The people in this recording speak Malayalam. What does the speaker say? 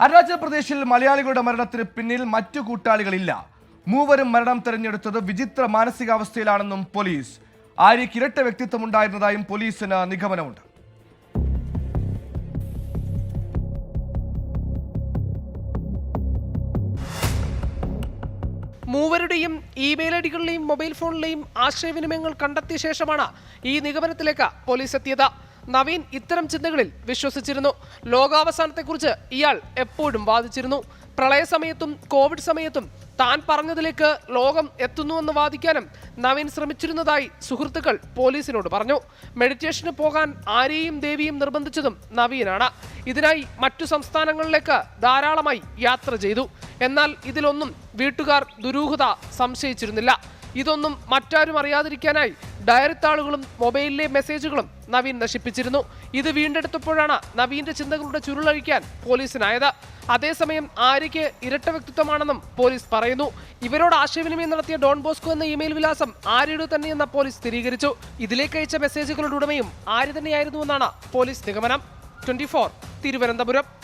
അരുണാചൽ പ്രദേശിൽ മലയാളികളുടെ മരണത്തിന് പിന്നിൽ മറ്റു കൂട്ടാളികളില്ല. മൂവരും മരണം തെരഞ്ഞെടുത്തത് വിചിത്ര മാനസികാവസ്ഥയിലാണെന്നും പോലീസ്. ആര്യയ്ക്ക് ഇരട്ട വ്യക്തിത്വമുണ്ടായിരുന്നതായും പോലീസിന് നിഗമനമുണ്ട്. മൂവരുടെയും ഇമെയിൽ ഐഡികളിലെയും മൊബൈൽ ഫോണിലെയും ആശയവിനിമയങ്ങൾ കണ്ടെത്തിയ ശേഷമാണ് ഈ നിഗമനത്തിലേക്ക് പോലീസ് എത്തിയത്. നവീൻ ഇത്തരം ചിന്തകളിൽ വിശ്വസിച്ചിരുന്നു. ലോകാവസാനത്തെക്കുറിച്ച് ഇയാൾ എപ്പോഴും വാദിച്ചിരുന്നു. പ്രളയ സമയത്തും കോവിഡ് സമയത്തും താൻ പറഞ്ഞതിലേക്ക് ലോകം എത്തുന്നുവെന്ന് വാദിക്കാനും നവീൻ ശ്രമിച്ചിരുന്നതായി സുഹൃത്തുക്കൾ പോലീസിനോട് പറഞ്ഞു. മെഡിറ്റേഷന് പോകാൻ ആര്യയും ദേവിയും നിർബന്ധിച്ചതും നവീനാണ്. ഇതിനായി മറ്റു സംസ്ഥാനങ്ങളിലേക്ക് ധാരാളമായി യാത്ര ചെയ്തു. എന്നാൽ ഇതിലൊന്നും വീട്ടുകാർ ദുരൂഹത സംശയിച്ചിരുന്നില്ല. ഇതൊന്നും മറ്റാരും അറിയാതിരിക്കാനായി ഡയറിത്താളുകളും മൊബൈലിലെ മെസ്സേജുകളും നവീൻ നശിപ്പിച്ചിരുന്നു. ഇത് വീണ്ടെടുത്തപ്പോഴാണ് നവീന്റെ ചിന്തകളുടെ ചുരുളഴിക്കാൻ പോലീസിനായത്. അതേസമയം ആര്യയ്ക്ക് ഇരട്ട വ്യക്തിത്വമാണെന്നും പോലീസ് പറയുന്നു. ഇവരോട് ആശയവിനിമയം നടത്തിയ ഡോൺ ബോസ്കോ എന്ന ഇമെയിൽ വിലാസം ആര്യയുടെ തന്നെയെന്ന് പോലീസ് സ്ഥിരീകരിച്ചു. ഇതിലേക്ക് അയച്ച മെസ്സേജുകളുടെ ഉടമയും ആര്യ തന്നെയായിരുന്നുവെന്നാണ് പോലീസ് നിഗമനം. 24 തിരുവനന്തപുരം.